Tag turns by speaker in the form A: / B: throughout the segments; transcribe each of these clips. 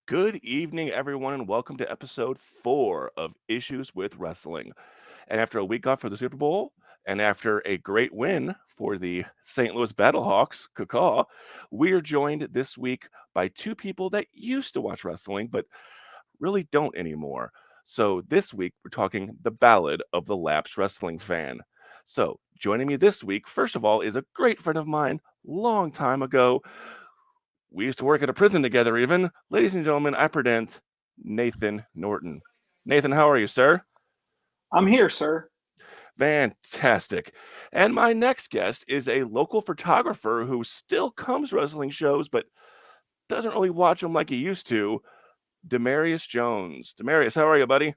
A: Good evening, everyone, and welcome to episode 4 of Issues with Wrestling. And after a week off for the Super Bowl, and after a great win for the St. Louis Battlehawks, caw, we are joined this week by two people that used to watch wrestling, but really don't anymore. So this week, we're talking the Ballad of the Lapsed Wrestling Fan. So joining me this week, first of all, is a great friend of mine, long time ago. We used to work at a prison together, even. Ladies and gentlemen, I present Nathan Norton. Nathan, how are you, sir?
B: I'm here, sir.
A: Fantastic. And my next guest is a local photographer who still comes to wrestling shows, but doesn't really watch them like he used to. Demarius Jones. Demarius, how are you, buddy?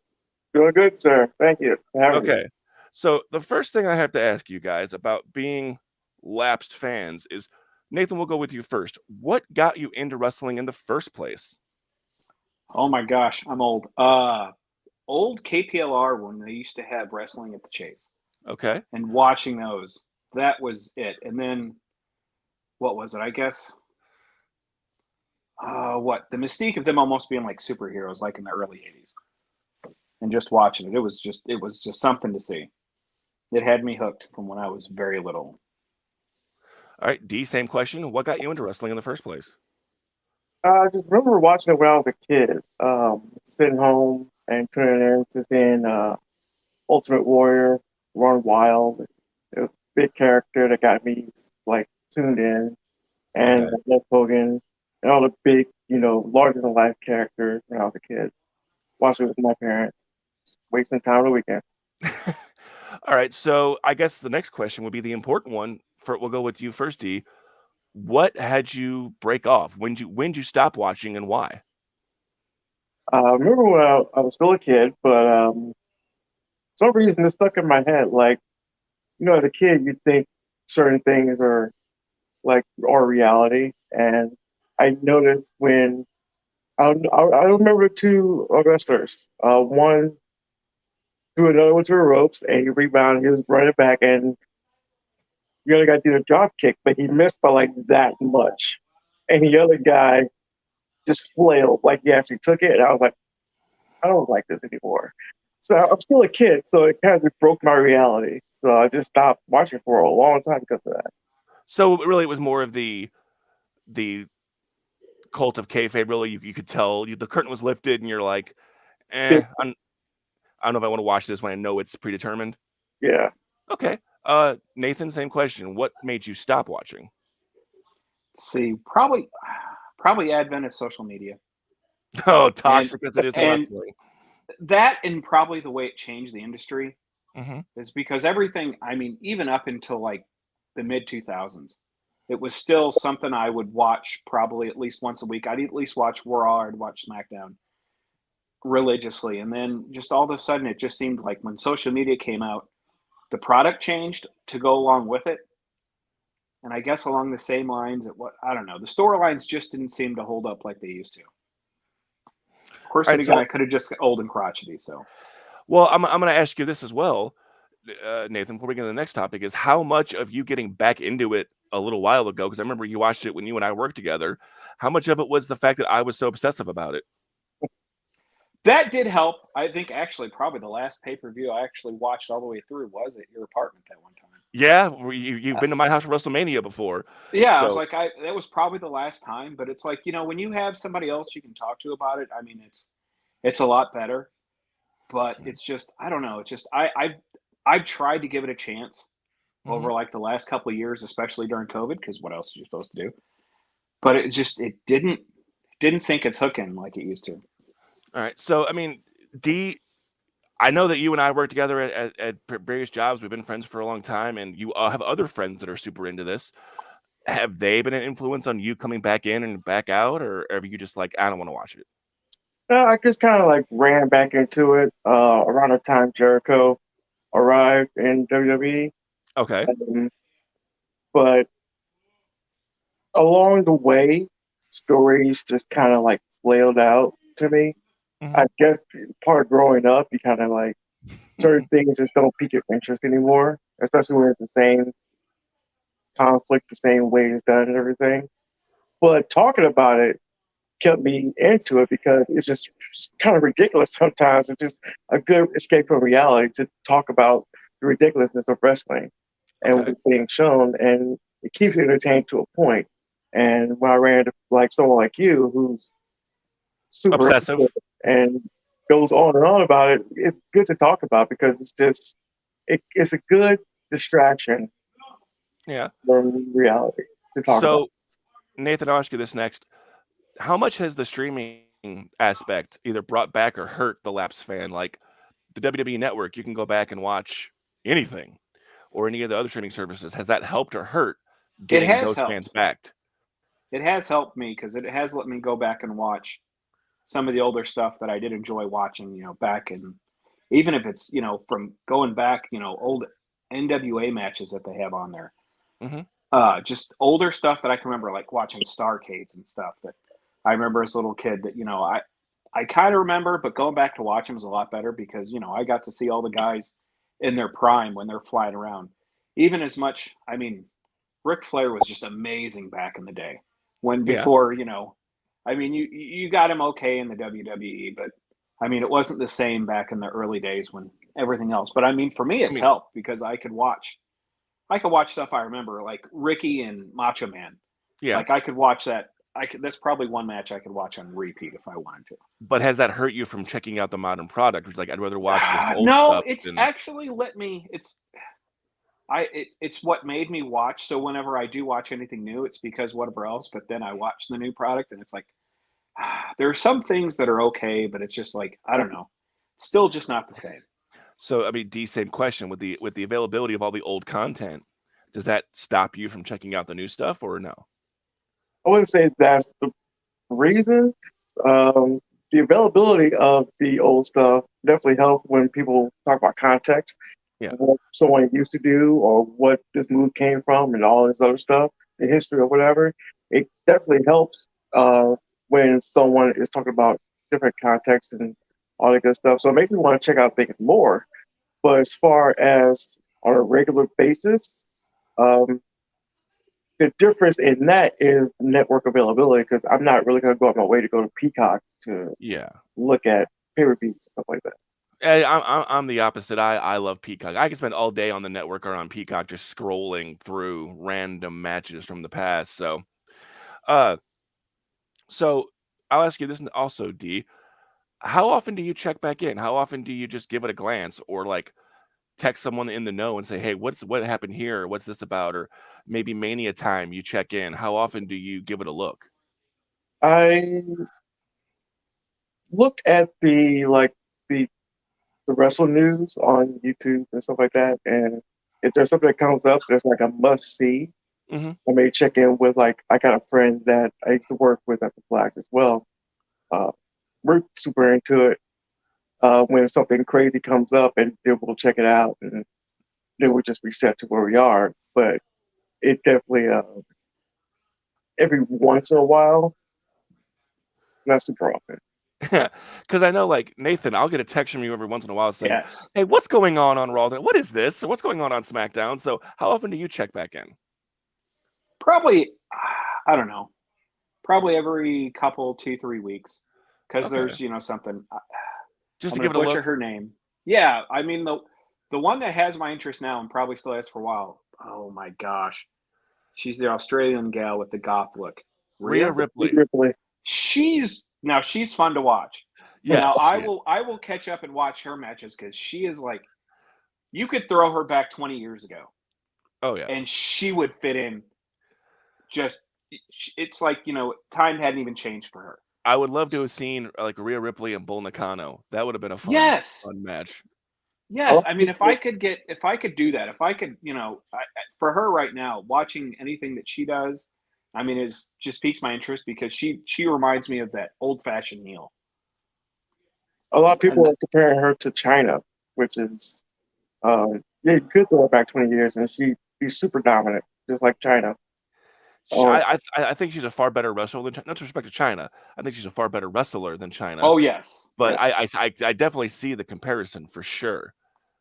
C: Doing good, sir. Thank you for having me.
A: Okay. So the first thing I have to ask you guys about being lapsed fans is Nathan, we'll go with you first. What got you into wrestling in the first place?
B: Oh my gosh, I'm old. Old KPLR when they used to have wrestling at the Chase
A: Okay.
B: and watching those. That was it. And then what was it? I guess what the mystique of them almost being like superheroes, like in the early '80s, and just watching it. It was just something to see. It had me hooked from when I was very little.
A: All right, D, same question. What got you into wrestling in the first place?
C: I just remember watching it when I was a kid, sitting home and tuning in to seeing Ultimate Warrior run wild. It was a big character that got me like tuned in, and
A: Okay.
C: Hulk Hogan and all the big, larger than life characters when I was a kid. Watching it with my parents, wasting time on the weekends.
A: All right, so I guess the next question would be the important one. For we'll go with you first, D. What had you break off? When did you stop watching and why?
C: I remember when I was still a kid, but for some reason it stuck in my head. Like, as a kid, you think certain things are like our reality. And I noticed when I remember two wrestlers, one threw another one to the ropes and he rebounded, he was running back and the other guy did a drop kick, but he missed by like that much. And the other guy just flailed like he actually took it. And I was like, I don't like this anymore. So I'm still a kid, so it kind of just broke my reality. So I just stopped watching for a long time because of that.
A: So really, it was more of the cult of kayfabe. Really, you could tell the curtain was lifted, and you're like,
C: Big,
A: I don't know if I want to watch this when I know it's predetermined.
C: yeah.
A: Okay. Nathan, same question. What made you stop watching?
B: See, probably advent of social media
A: Oh,
B: and
A: toxic as it is to
B: and
A: wrestling.
B: that and probably the way it changed the industry
A: Hmm.
B: is because everything, I mean, even up until like the mid 2000s, it was still something I would watch probably at least once a week. I'd at least watch Raw, I'd watch SmackDown religiously. And then just all of a sudden, it just seemed like when social media came out, the product changed to go along with it. And I guess along the same lines, I don't know, the storylines just didn't seem to hold up like they used to. Of course,
A: All
B: then
A: right.
B: again,
A: So,
B: I could have just got old and crotchety. So
A: well, I'm going to ask you this as well, Nathan. Before we get to the next topic, is how much of you getting back into it a little while ago? Because I remember you watched it when you and I worked together. How much of it was the fact that I was so obsessive about it?
B: that did help. I think actually, probably the last pay per view I actually watched all the way through was at your apartment that one time.
A: Yeah, you've been to my house for WrestleMania before,
B: Yeah, I was
A: so
B: like, I that was probably the last time. But it's like when you have somebody else you can talk to about it. I mean, it's a lot better. But it's just I don't know. It's just I've tried to give it a chance
A: mhm.
B: over like the last couple of years, especially during COVID, because what else are you supposed to do? But it didn't sink its hook in like it used to.
A: All right. So I mean, D, I know that you and I work together at various jobs. We've been friends for a long time, and you have other friends that are super into this. Have they been an influence on you coming back in and back out, or are you just like, I don't want to watch it?
C: I just kind of like ran back into it around the time Jericho arrived in WWE.
A: Okay.
C: Um, but along the way, stories just kind of like flailed out to me.
A: Hmm.
C: I guess it's part of growing up, you kind of like certain things just don't pique your interest anymore, especially when it's the same conflict, the same way it's done and everything. But talking about it, kept me into it because it's just kind of ridiculous sometimes. It's just a good escape from reality to talk about the ridiculousness of wrestling and
A: Okay.
C: what's being shown, and it keeps you entertained to a point. And when I ran into like someone like you who's super into
A: Obsessive.
C: it and goes on and on about it, it's good to talk about because it's a good distraction
A: Yeah.
C: from reality to talk about.
A: So Nathan, I'll ask you this next. How much has the streaming aspect either brought back or hurt the lapsed fan? Like the WWE Network, you can go back and watch anything, or any of the other streaming services. Has that helped or hurt
B: It
A: getting
B: has
A: those fans
B: helped.
A: back?
B: It has helped me because it has let me go back and watch some of the older stuff that I did enjoy watching, back in, even if it's, from going back, old NWA matches that they have on there.
A: Mhm.
B: Just older stuff that I can remember, like watching Starcades and stuff that I remember as a little kid that, I kind of remember, but going back to watch them is a lot better because, I got to see all the guys in their prime when they're flying around. Even as much, I mean, Ric Flair was just amazing back in the day. When
A: Yeah.
B: before, I mean, you got him okay in the WWE, but I mean, it wasn't the same back in the early days when everything else. But I mean, for me,
A: I
B: it's
A: mean,
B: helped because I could watch stuff I remember, like Ricky and Macho Man.
A: yeah.
B: Like I could watch that. That's probably one match I could watch on repeat if I wanted to.
A: But has that hurt you from checking out the modern product? Which, like, I'd rather watch this old
B: No,
A: stuff
B: it's
A: than
B: actually let me. It's what made me watch. So whenever I do watch anything new, it's because whatever else. But then I watch the new product, and it's like there are some things that are okay, but it's just like I don't know, still just not the same.
A: so. I mean, D, same question with the availability of all the old content. Does that stop you from checking out the new stuff, or no?
C: I wouldn't say that's the reason. Um, the availability of the old stuff definitely helped when people talk about context,
A: Yeah.
C: what someone used to do, or what this move came from, and all this other stuff, the history or whatever. It definitely helps when someone is talking about different contexts and all that good stuff. So it makes me want to check out things more. But as far as on a regular basis, um, the difference in that is network availability because I'm not really going to go out my way to go to Peacock to
A: Yeah.
C: look at pay-per-views and stuff like that.
A: I'm the opposite. I love Peacock. I can spend all day on the network or on Peacock just scrolling through random matches from the past. Uh, so I'll ask you this also, D. How often do you check back in? How often do you just give it a glance or like text someone in the know and say, "Hey, what happened here? What's this about?" Or maybe Mania time you check in. How often do you give it a look?
C: I look at the the wrestle news on YouTube and stuff like that, and if there's something that comes up that's like a must see,
A: Hmm.
C: I may check in with like I got a friend that I used to work with at the Flags as well. Uh, we're super into it. When something crazy comes up, and then we'll check it out, and then we'll just reset to where we are. But it definitely every once in a while, not super often.
A: Because I know, like Nathan, I'll get a text from you every once in a while saying,
B: Yes,
A: "Hey, what's going on Raw? What is this? What's going on SmackDown?" So how often do you check back in?
B: probably. I don't know. Probably every couple, 2, 3 weeks, because
A: Okay,
B: there's something.
A: just
B: I'm
A: to
B: going
A: give
B: to
A: it a
B: butcher
A: look.
B: her name. Yeah, I mean the one that has my interest now and probably still has for a while. Oh my gosh, she's the Australian gal with the goth look.
A: Rhea
B: Rhea.
A: Ripley.
C: Ripley.
B: She's fun to watch. Now
A: Yes, she is.
B: I will catch up and watch her matches because she is like you could throw her back 20 years ago
A: Oh yeah.
B: and she would fit in. Just it's like time hadn't even changed for her.
A: I would love to have seen like Rhea Ripley and Bull Nakano. That would have been a
B: Yes,
A: fun match.
C: A
B: yes.
C: lot
B: I
C: of
B: mean,
C: people,
B: if I could do that, if I could, for her right now, watching anything that she does, I mean, is just piques my interest because she reminds me of that old fashioned heel.
C: a lot of
B: And
C: people are comparing her to China, which is yeah, you could throw her back 20 years and she'd be super dominant, just like China. Um,
A: I think she's a far better wrestler than not to respect to China. I think she's a far better wrestler than China.
B: oh yes,
A: But
B: yes,
A: I definitely see the comparison for sure.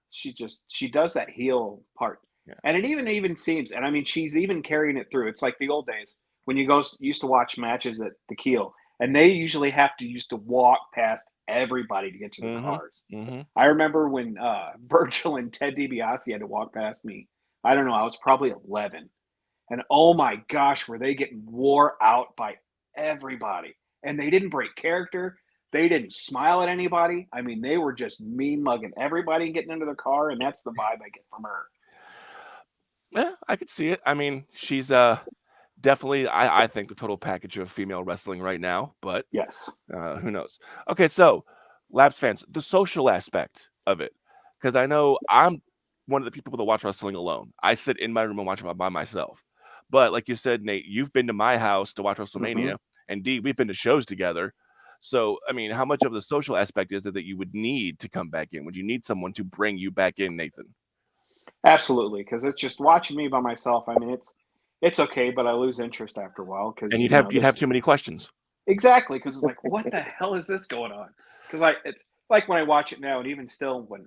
B: she does that heel part,
A: Yeah.
B: and it even seems, and I mean, she's even carrying it through. It's like the old days when you used to watch matches at the Keel, and they usually have to used to walk past everybody to get to their
A: Mhm.
B: cars.
A: Mhm.
B: I remember when Virgil and Ted DiBiase had to walk past me. I don't know, I was probably 11. And oh my gosh, were they getting wore out by everybody. And they didn't break character. They didn't smile at anybody. I mean, they were just mean mugging everybody and getting into their car. And that's the vibe I get from her.
A: Yeah, I could see it. I mean, she's definitely I think the total package of female wrestling right now, but
B: Yes.
A: who knows? Okay, so Labs fans, the social aspect of it, because I know I'm one of the people that watch wrestling alone. I sit in my room and watch it by myself. But like you said, Nate, you've been to my house to watch
B: Hmm.
A: WrestleMania, and Dee, we've been to shows together. So, I mean, how much of the social aspect is it that you would need to come back in? Would you need someone to bring you back in, Nathan?
B: Absolutely. Because it's just watching me by myself. I mean, it's okay, but I lose interest after a while
A: And
B: because,
A: you'd have
B: there's
A: too many questions.
B: exactly because it's like, what the hell is this going on? Because it's like when I watch it now, and even still, when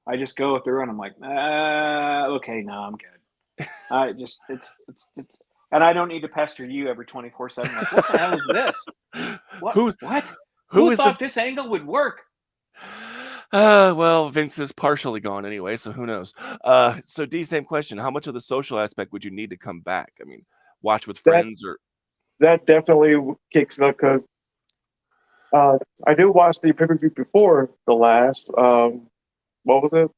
B: I just go through and I'm like, okay, no, I'm good. I just it's, and I don't need to pester you every 24/7. Like, what the hell is this? What
A: who
B: what?
A: who
B: Who
A: is this?
B: thought this angle would work?
A: Well, Vince is partially gone anyway, so who knows? So D, same question. How much of the social aspect would you need to come back? I mean, watch with
C: That
A: friends or
C: that definitely kicks it up because uh, I did watch the pay-per-view before the last. What was it?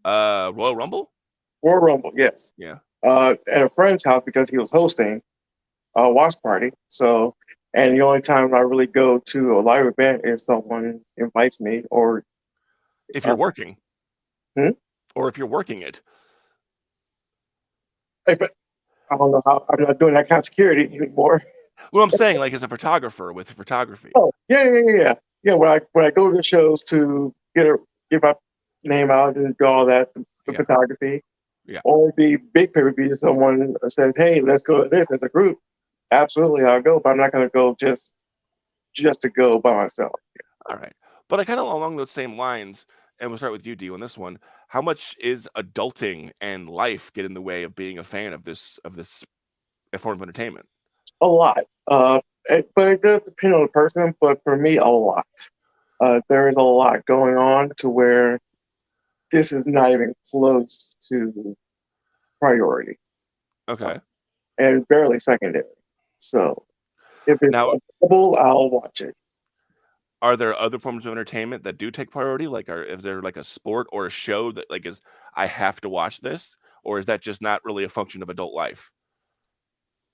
A: Royal Rumble?
C: Royal Rumble. Yes.
A: Yeah.
C: At a friend's house because he was hosting a watch party. So, and the only time I really go to a live event is someone invites me, or
A: If you're
C: uh,
A: working.
C: hmm?
A: Or if you're working it.
C: if I don't know how I'm not doing that kind of security anymore.
A: Well, I'm saying like as a photographer with photography.
C: Oh, yeah. Yeah, when I go to the shows to get my name out and do all that, the
A: Yeah.
C: photography,
A: Yeah.
C: or the big pay per view, someone says, "Hey, let's go to this as a group." Absolutely, I'll go, but I'm not going to go just to go by myself.
A: All right. But I kind of along those same lines, and we'll start with you, D, on this one. How much is adulting and life get in the way of being a fan of this form of entertainment?
C: A lot, but it does depend on the person. But for me, a lot. There is a lot going on to where this is not even close to priority,
A: Okay.
C: and it's barely secondary. So if it's
A: Now,
C: available, I'll watch it.
A: are there other forms of entertainment that do take priority? Like, is there like a sport or a show that like is I have to watch this, or is that just not really a function of adult life?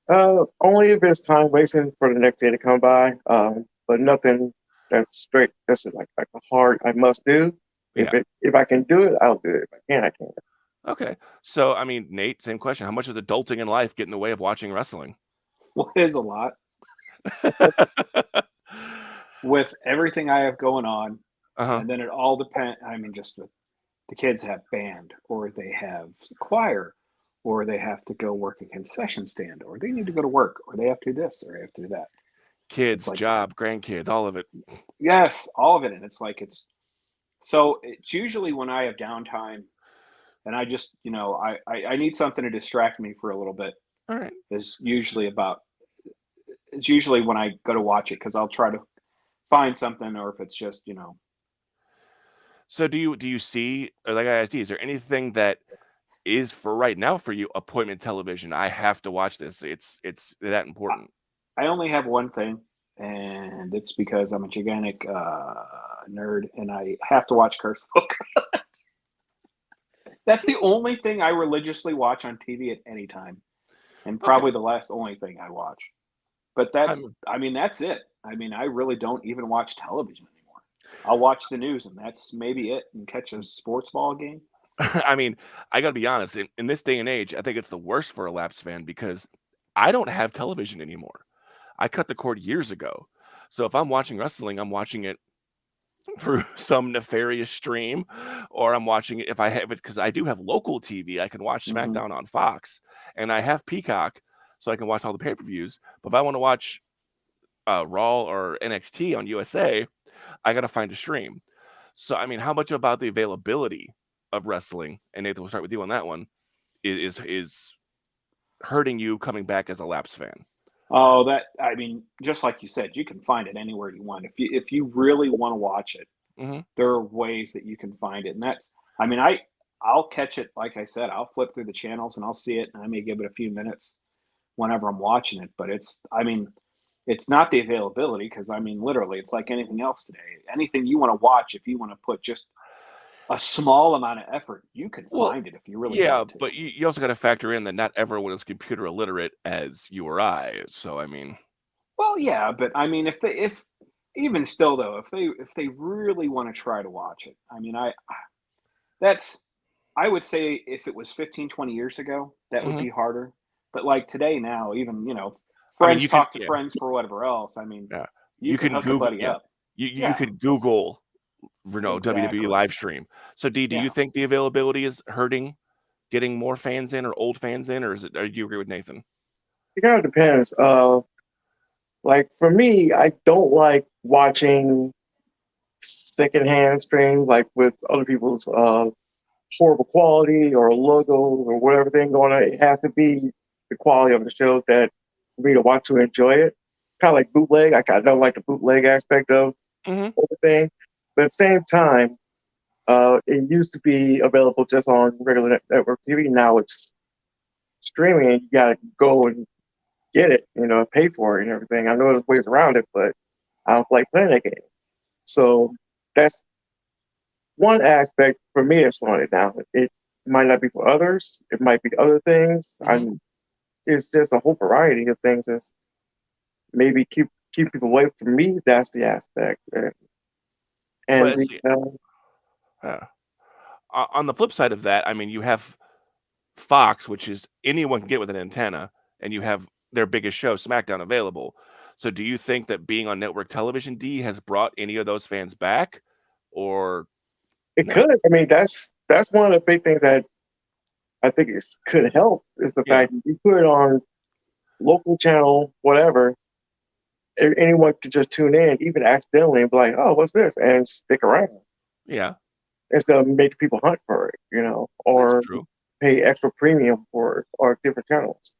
C: Only if it's time wasting for the next day to come by. But nothing that's straight. That's like a hard I must do.
A: Yeah.
C: If I can do it, I'll do it. If I can't, I can't.
A: Okay. So, I mean, Nate, same question. How much does adulting in life get in the way of watching wrestling?
B: Well, it is a lot with everything I have going on,
A: Uh-huh.
B: and then it all depends. I mean, just the kids have band, or they have choir, or they have to go work a concession stand, or they need to go to work, or they have to do this, or they have to do that. It's
A: Kids,
B: like,
A: job, grandkids, all of it.
B: yes, all of it. And it's like, so it's usually when I have downtime and I just, I need something to distract me for a little bit
A: All right.
B: is usually about, it's usually when I go to watch it because I'll try to find something, or if it's just,
A: So do you see, or like I asked you, is there anything that is for right now for you appointment television? I have to watch this. It's that important.
B: I only have one thing, and it's because I'm a gigantic nerd and I have to watch Curse Book. That's the only thing I religiously watch on TV at any time, and
A: Okay.
B: probably the last only thing I watch. But
A: I'm
B: I mean, that's it. I mean, I really don't even watch television anymore. I'll watch the news, and that's maybe it, and catch a sports ball game.
A: I mean, I gotta be honest, in this day and age, I think it's the worst for a Laps fan because I don't have television anymore. I cut the cord years ago. So if I'm watching wrestling, I'm watching it through some nefarious stream, or I'm watching it if I have it because I do have local TV. I can watch
B: Hmm.
A: SmackDown on Fox, and I have Peacock, so I can watch all the pay-per-views. But if I want to watch Raw or NXT on USA, I gotta find a stream. So I mean, how much about the availability of wrestling, and Nathan, we'll start with you on that one, is hurting you coming back as a Laps fan?
B: Oh, I mean, just like you said, you can find it anywhere you want. If you really want to watch it,
A: Hmm.
B: there are ways that you can find it, and that's. I mean, I'll catch it. Like I said, I'll flip through the channels and I'll see it, and I may give it a few minutes whenever I'm watching it. But it's. I mean, it's not the availability because I mean, literally, it's like anything else today. Anything you want to watch, if you want to put just a small amount of effort, you can
A: Well,
B: find it if you really
A: yeah,
B: want to.
A: but you also got to factor in that not everyone is computer illiterate as you or I. So I mean,
B: Well, yeah, but I mean, if even still though, if they really want to try to watch it, I mean, that's I would say if it was 15, 20 years ago, that would
A: mhm.
B: be harder. But like today now, even,
A: I mean,
B: friends talk to friends for whatever else. I mean,
A: yeah,
B: you can hook a buddy
A: Yeah,
B: up.
A: you
B: Yeah,
A: could Google, WWE
B: exactly.
A: live stream. So D, do you
B: Yeah.
A: think the availability is hurting getting more fans in or old fans in, or is it? Or do you agree with Nathan?
C: It kind of depends. Like for me, I don't like watching secondhand streams like with other people's horrible quality or logo or whatever thing going on. It has to be the quality of the show that for me to watch to enjoy it. Kind of like bootleg. I don't like the bootleg aspect of
A: Hmm.
C: the thing, but at the same time, it used to be available just on regular network TV. Now it's streaming, and you gotta go and get it, pay for it and everything. I know there's ways around it, but I don't like playing that game. So that's one aspect for me that's slowing it down. It might not be for others. It might be other things.
A: Hmm.
C: It's just a whole variety of things that's maybe keep people away from me. That's the aspect. And
A: But
C: the
A: see, uh, on the flip side of that, I mean, you have Fox, which is anyone can get with an antenna, and you have their biggest show, SmackDown, available. So, do you think that being on network television, D, has brought any of those fans back, or
C: it
A: no?
C: could. I mean, that's one of the big things that I think could help is the
A: Yeah,
C: fact that you put it on local channel, whatever, anyone could just tune in, even accidentally, and be like, "Oh, what's this?" and stick around
A: yeah,
C: instead of making people hunt for it,
A: that's
C: or
A: true.
C: pay extra premium for it or different channels.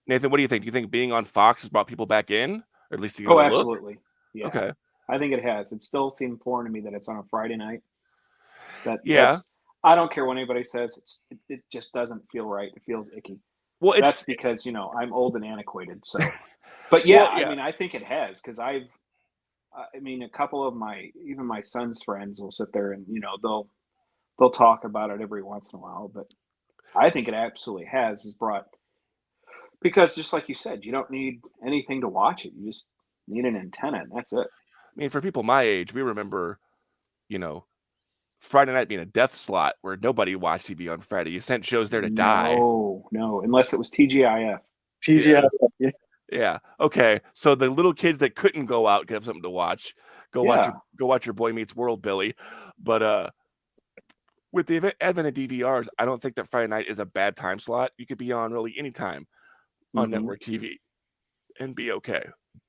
A: Nathan, what do you think? Do you think being on Fox has brought people back in, or at least to give it
B: Oh,
A: a look?
B: absolutely. Yeah.
A: Okay,
B: I think it has. It still seemed foreign to me that it's on a Friday night.
A: yeah.
B: That's I don't care what anybody says. It just doesn't feel right. It feels icky.
A: Well,
B: That's
A: it's
B: because, I'm old and antiquated. So, but yeah,
A: well,
B: I
A: yeah.
B: mean, I think it has because I mean, a couple of even my son's friends will sit there and, they'll talk about it every once in a while. But I think it absolutely has brought because just like you said, you don't need anything to watch it. You just need an antenna and that's it.
A: I mean, for people my age, we remember, you know, Friday night being a death slot where nobody watched TV on Friday. You sent shows there to die.
B: No, no, unless it was TGIF.
C: TGI,
A: Yeah.
C: yeah,
A: Yeah. Okay. So the little kids that couldn't go out could have something to watch.
B: Yeah.
A: Go watch your Boy Meets World, Billy. But with the advent of DVRs, I don't think that Friday night is a bad time slot. You could be on really any time on
B: Hmm.
A: network TV and be okay.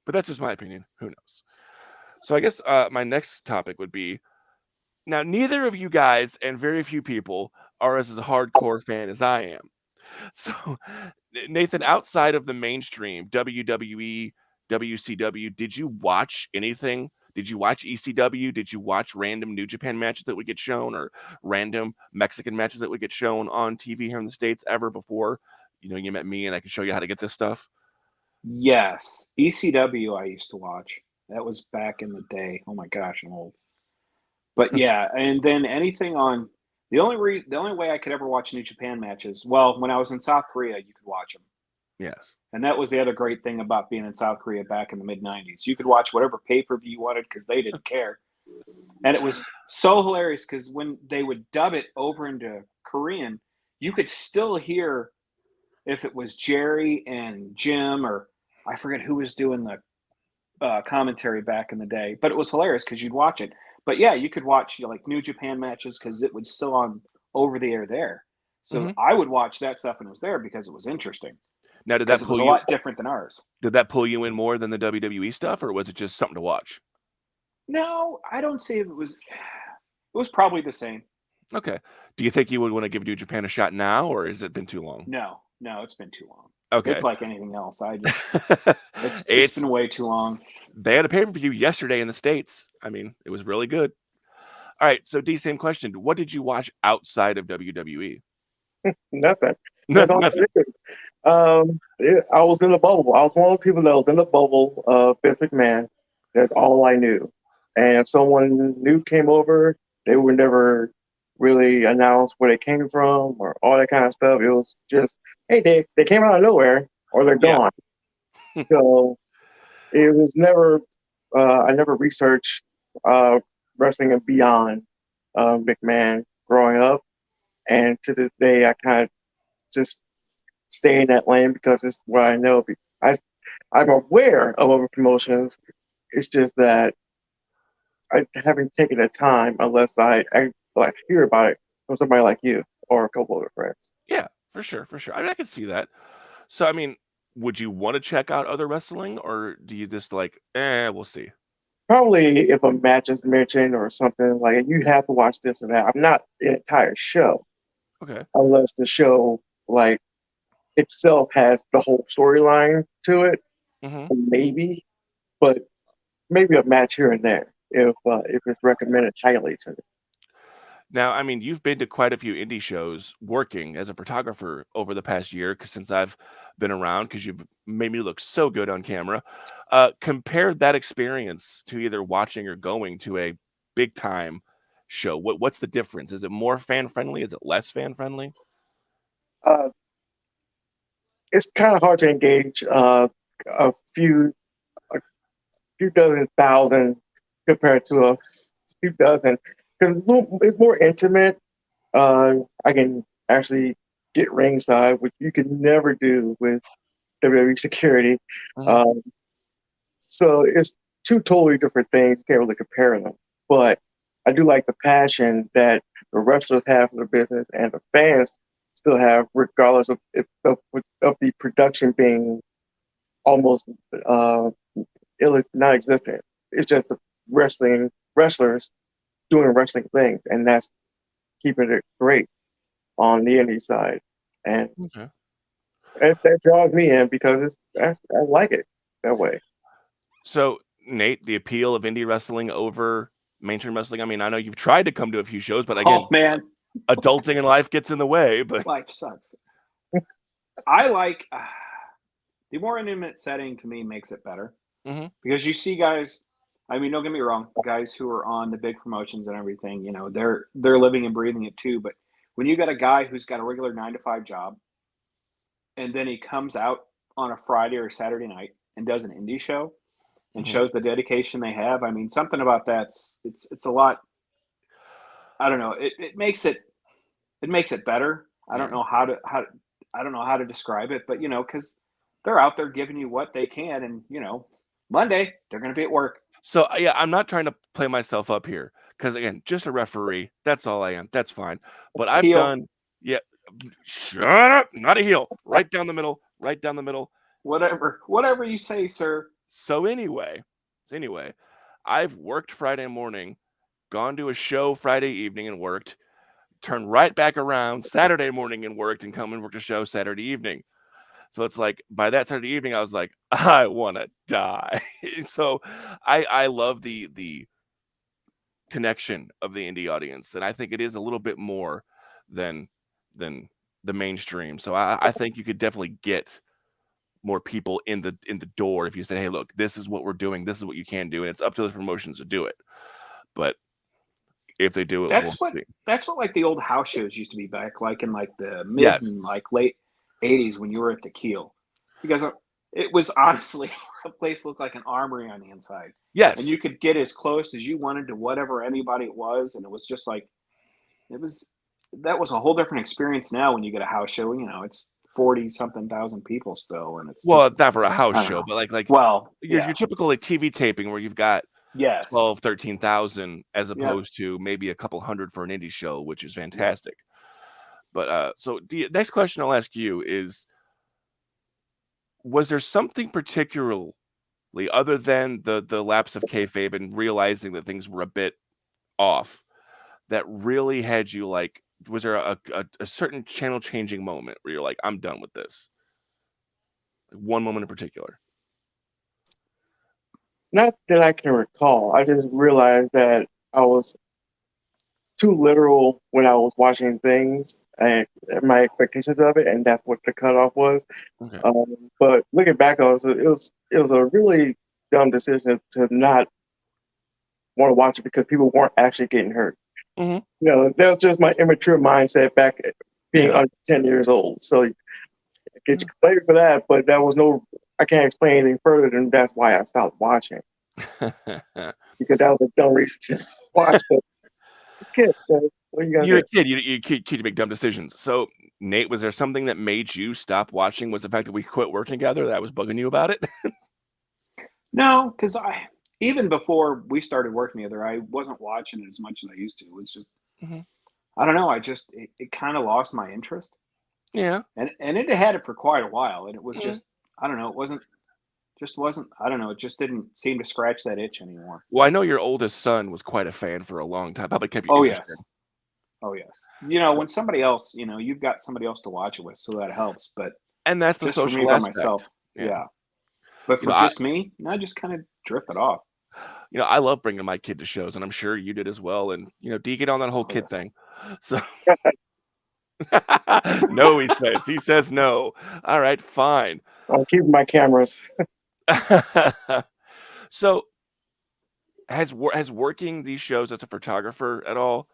A: But that's just my opinion. Who knows? So I guess my next topic would be now neither of you guys and very few people are as a hardcore fan as I am. So, Nathan, outside of the mainstream WWE, WCW, did you watch anything? Did you watch ECW? Did you watch random New Japan matches that would get shown or random Mexican matches that would get shown on TV here in the States ever before? You met me and I can show you how to get this stuff.
B: Yes, ECW I used to watch. That was back in the day. Oh my gosh, I'm old. But yeah, and then anything on the only way I could ever watch New Japan matches, well, when I was in South Korea, you could watch them.
A: Yes.
B: And that was the other great thing about being in South Korea back in the mid 90s. You could watch whatever pay-per-view you wanted because they didn't care. And it was so hilarious because when they would dub it over into Korean, you could still hear if it was Jerry and Jim or I forget who was doing the commentary back in the day, but it was hilarious because you'd watch it. But yeah, you could watch like New Japan matches because it was still on over the air there. So
A: Hmm.
B: I would watch that stuff and it was there because it was interesting
A: Now,
B: because it was a lot different than ours.
A: did that pull you in more than the WWE stuff, or was it just something to watch?
B: No, I don't see if it was. It was probably the same.
A: Okay. Do you think you would want to give New Japan a shot now, or has it been too long?
B: No, no, it's been too long.
A: Okay.
B: It's like anything else. I just it's
A: It's
B: been way too long.
A: they had a pay-per-view yesterday in the States. I mean, it was really good. All right, so D, same question. What did you watch outside of WWE?
C: Nothing. That's all
A: Nothing.
C: I did. I was in the bubble. I was one of the people that was in the bubble of Vince McMahon. That's all I knew. And if someone new came over, they would never really announce where they came from or all that kind of stuff. It was just, hey, they came out of nowhere or they're
A: Yeah.
C: gone. So it was never, I never researched uh, wrestling and beyond McMahon growing up. And to this day, I kind of just stay in that lane because it's what I know. I, I'm aware of other promotions. It's just that I haven't taken the time unless I like hear about it from somebody like you or a couple of friends.
A: Yeah, for sure, for sure. I mean, I can see that. So, I mean, would you want to check out other wrestling, or do you just like, we'll see?
C: Probably if a match is mentioned or something like you have to watch this or that. I'm not the entire show
A: Okay.
C: unless the show like itself has the whole storyline to it,
A: Hmm.
C: maybe, but maybe a match here and there if it's recommended highly to me.
A: Now, I mean, you've been to quite a few indie shows working as a photographer over the past year, 'cause since I've been around, because you've made me look so good on camera. Compare that experience to either watching or going to a big time show. What's the difference? Is it more fan friendly? Is it less fan friendly?
C: Uh, it's kind of hard to engage a few a few dozen thousand compared to a few dozen because it's more intimate. I can actually get ringside, which you could never do with WWE security.
A: Mhm.
C: Um, so it's two totally different things. You can't really compare them. But I do like the passion that the wrestlers have for the business and the fans still have, regardless of the production being almost uh, non-existent. It's just the wrestlers doing wrestling things, and that's keeping it great on the indie side, and
A: Okay.
C: that draws me in because I like it that way.
A: So, Nate, the appeal of indie wrestling over mainstream wrestling. I mean, I know you've tried to come to a few shows, but
B: Oh
A: again,
B: man,
A: adulting in life gets in the way. But
B: life sucks. I like the more intimate setting to me makes it better
A: Mhm.
B: because you see guys. I mean, don't get me wrong, guys who are on the big promotions and everything, they're living and breathing it too. But when you got a guy who's got a regular 9 to 5 job and then he comes out on a Friday or Saturday night and does an indie show and
A: Mhm.
B: shows the dedication they have, I mean, something about that's it's a lot. I don't know. It makes it better. I don't
A: Yeah.
B: know I don't know how to describe it, but because they're out there giving you what they can, and Monday they're going to be at work.
A: So, yeah, I'm not trying to play myself up here, because again, just a referee. That's all I am. That's fine. But I've
B: Heel,
A: done, yeah. Shut up. Not a heel. Right down the middle. Right down the middle.
B: whatever you say, sir.
A: So anyway, I've worked Friday morning, gone to a show Friday evening and worked, turned right back around Saturday morning and worked, and come and worked a show Saturday evening. So it's like by that Saturday evening, I was like, I want to die. So I love the connection of the indie audience, and I think it is a little bit more than than the mainstream. So I think you could definitely get more people in the door if you say, hey, look, this is what we're doing, this is what you can do, and it's up to the promotions to do it. But if they do it, we'll
B: That's what
A: see.
B: that's what like the old house shows used to be back, like in like the mid
A: Yes.
B: and like late '80s when you were at the Keel, because it was honestly a place looked like an armory on the inside, and
A: Yes.
B: you could get as close as you wanted to whatever anybody it was, and it was just like it was that was a whole different experience. Now when you get a house show, it's 40 something thousand people still, and it's
A: Well,
B: just
A: not for a house
B: I don't
A: show,
B: know.
A: but like
B: Well,
A: your
B: yeah,
A: typical like TV taping where you've got
B: yes,
A: 12, 13,000 as
B: yeah.
A: opposed to maybe a couple hundred for an indie show, which is
B: Yep.
A: fantastic. But so the next question I'll ask you is, was there something particularly other than the lapse of kayfabe and realizing that things were a bit off that really had you like, was there a certain channel changing moment where you're like, I'm done with this? One moment in particular.
C: Not that I can recall. I just realized that I was too literal when I was watching things and my expectations of it, and that's what the cutoff was.
A: Okay.
C: But looking back on it, it was a really dumb decision to not want to watch it because people weren't actually getting hurt.
A: Hmm.
C: That was just my immature mindset back at being
A: Yeah.
C: under 10 years old. So I get
A: Yeah.
C: you complained for that, but that was no. I can't explain anything further than that's why I stopped watching because that was a dumb reason to watch. But kid, so what are you gonna
A: You're
C: do?
A: a kid. You kid make dumb decisions. So, Nate, was there something that made you stop watching? Was the fact that we quit working together that was bugging you about it?
B: No, because I even before we started working together, I wasn't watching it as much as I used to. It was just
A: Mhm.
B: I don't know. It kind of lost my interest,
A: Yeah.
B: and it had it for quite a while, and it was
A: Mhm.
B: just I don't know. It wasn't I don't know. It just didn't seem to scratch that itch anymore.
A: Well, I know your oldest son was quite a fan for a long time. Probably kept you
B: Oh
A: interested.
B: yes, oh yes.
A: So
B: When somebody else, you've got somebody else to watch it with, so that helps. But
A: and that's the
B: just for me
A: social
B: by
A: aspect.
B: myself,
A: Yeah.
B: yeah. But
A: You
B: for
A: know, I
B: just me, I just kind of drifted off.
A: I love bringing my kid to shows, and I'm sure you did as well, and, do you get on that whole
B: Oh
A: kid
B: yes.
A: thing? So no, he says no. Alright, fine.
C: I'm keeping my cameras.
A: So, has working these shows as a photographer at all,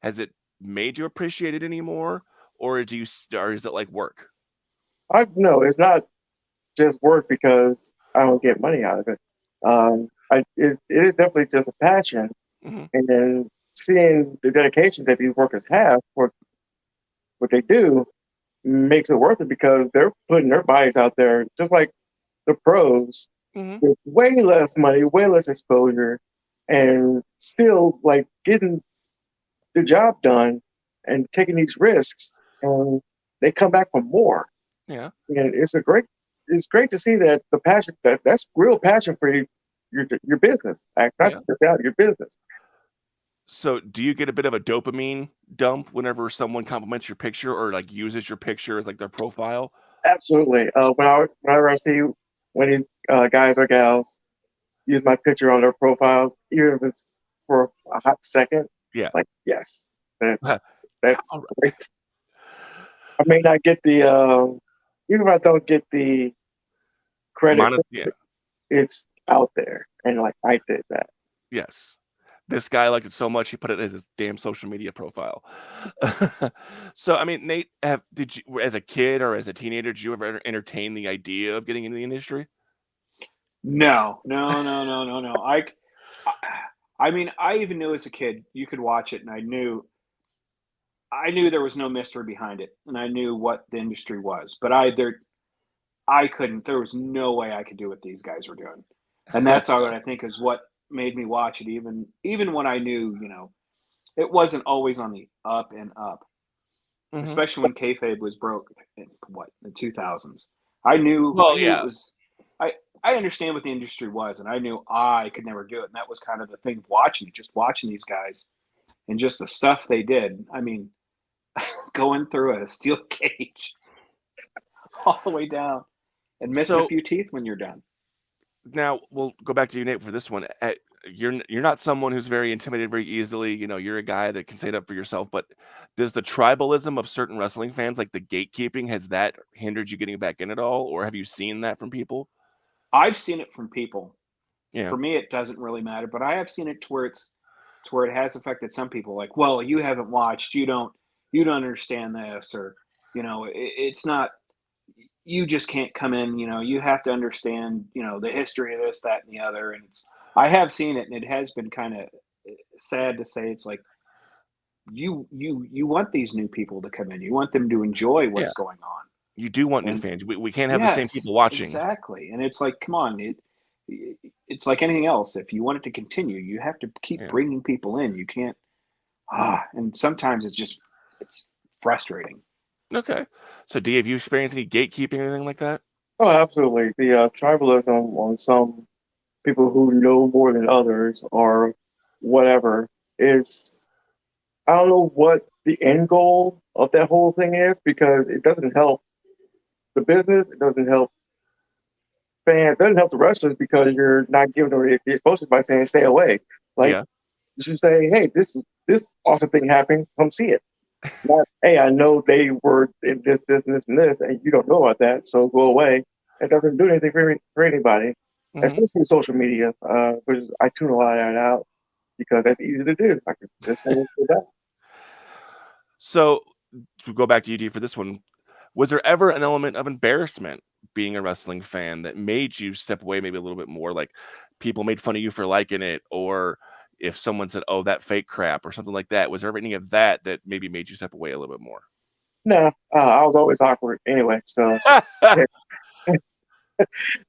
A: has it made you appreciate it anymore, or or is it like work?
C: I no, it's not just work because I don't get money out of it. It is definitely just a passion,
A: Mhm,
C: and then seeing the dedication that these workers have for what they do makes it worth it because they're putting their bodies out there just like the pros
A: mhm,
C: with way less money, way less exposure, and still like getting the job done and taking these risks, and they come back for more.
A: yeah,
C: And it's great to see that the passion that's real passion for your business, not
A: yeah.
C: just out your business.
A: So, do you get a bit of a dopamine dump whenever someone compliments your picture or, like, uses your picture as, like, their profile?
C: Absolutely. Whenever I see when these guys or gals use my picture on their profiles, even if it's for a hot second,
A: Yeah.
C: like yes,
A: Uh,
C: that's
A: Alri
C: great. I may not get the even if I don't get the credit for
A: Yeah,
C: it, it's out there, and like I did that.
A: yes. This guy liked it so much, he put it as his damn social media profile. So, I mean, Nate, did you as a kid or as a teenager, did you ever entertain the idea of getting into the industry?
B: No, no, no, no, no, no. I I mean, I even knew as a kid you could watch it, and I knew there was no mystery behind it, and I knew what the industry was. But I couldn't. There was no way I could do what these guys were doing, and that's all that I think is what made me watch it. Even when I knew, it wasn't always on the up and up,
A: Mhm.
B: especially when kayfabe was broke in what the 2000s. I
A: Well,
B: knew it
A: yeah,
B: was. I understand what the industry was, and I knew I could never do it. And that was kind of the thing of watching it, just watching these guys and just the stuff they did. I mean, going through a steel cage all the way down and missing a
A: so
B: few teeth when you're done.
A: now we'll go back to you, Nate, for this one. You're not someone who's very intimidated very easily. You're a guy that can stand up for yourself. But does the tribalism of certain wrestling fans, like the gatekeeping, has that hindered you getting back in at all, or have you seen that from people?
B: I've seen it from people.
A: Yeah,
B: For me, it doesn't really matter, but I have seen it to where it has affected some people. Like, well, you haven't watched, you don't understand this, or it's not. You just can't come in. You have to understand. The history of this, that, and the other. And I have seen it, and it has been kind of sad to say. It's like you want these new people to come in. You want them to enjoy
A: yeah.
B: what's going on.
A: You do want new
B: And
A: fans. We can't have the same people
B: yes,
A: watching.
B: exactly. And it's like, come on, it's like anything else. If you want it to continue, you have to keep
A: Yeah.
B: bringing people in. You can't and sometimes it's frustrating.
A: Okay. So, D, have you experienced any gatekeeping or anything like that?
C: Oh, absolutely. The tribalism on some people who know more than others or whatever is I don't know what the end goal of that whole thing is because it doesn't help the business. It doesn't help fan doesn't help the wrestlers because you're not giving them the exposure by saying stay away. Like
A: Yeah.
C: you should say, hey, this awesome thing happened. Come see it. Not, hey, I know they were in this, and you don't know about that, so go away. It doesn't do anything for anybody,
A: Hmm.
C: especially social media, which I tune a lot of that out because that's easy to do. I can just say that.
A: So to go back to UD for this one, was there ever an element of embarrassment being a wrestling fan that made you step away maybe a little bit more? Like people made fun of you for liking it, or if someone said, "Oh, that fake crap," or something like that. Was there ever any of that that maybe made you step away a little bit more?
C: No, I was always awkward anyway, so. Yeah.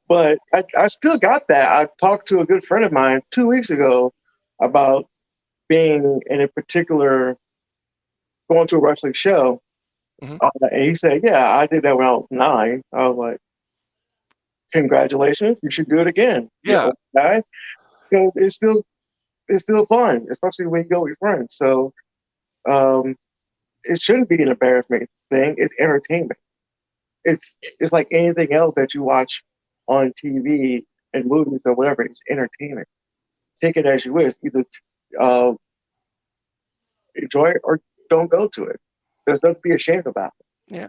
C: But I still got that. I talked to a good friend of mine 2 weeks ago about being in a particular going to a wrestling show,
A: Mhm.
C: and he said, "Yeah, I did that when I was 9." I was like, "Congratulations, you should do it again, you
A: Yeah,
C: old guy," because it's still fun, especially when you go with your friends. So um, it shouldn't be an embarrassment thing. It's entertainment. It's like anything else that you watch on TV and movies or whatever. It's entertainment. Take it as you wish. Either uh, enjoy it or don't go to it. There's nothing to be ashamed about.
A: yeah.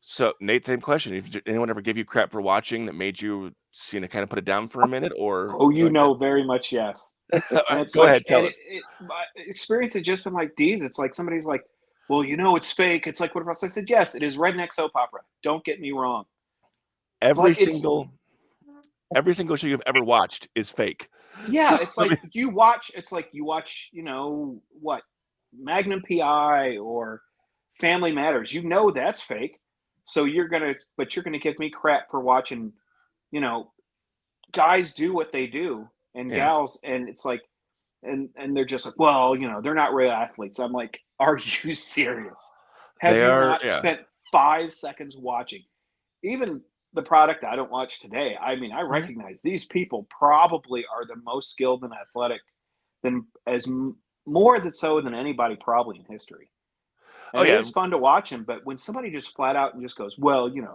A: So, Nate, same question. If anyone ever gave you crap for watching that made you, kind of put it down for a minute, or
B: Oh,
A: anything like that?
B: very much yes. And it's
A: Go
B: like,
A: ahead,
B: and
A: tell us.
B: my experience has just been like these. It's like somebody's like, well, it's fake. It's like whatever else. I said, yes, it is redneck soap opera. Don't get me wrong,
A: Every
B: but it's
A: single every single show you've ever watched is fake.
B: yeah,
A: So,
B: it's
A: I
B: like
A: mean,
B: you watch. It's like you watch, what Magnum PI or Family Matters. That's fake. So but you're gonna give me crap for watching, you know, guys do what they do and
A: yeah,
B: gals, and it's like, and they're just like, well, they're not real athletes. I'm like, are you serious? Have
A: they
B: you
A: are,
B: not
A: yeah.
B: spent 5 seconds watching even the product I don't watch today? I mean, I
A: Mhm.
B: recognize these people probably are the most skilled and athletic than more than so than anybody probably in history.
A: Oh,
B: And it
A: yeah,
B: is fun to watch them, but when somebody just flat out and just goes, well, you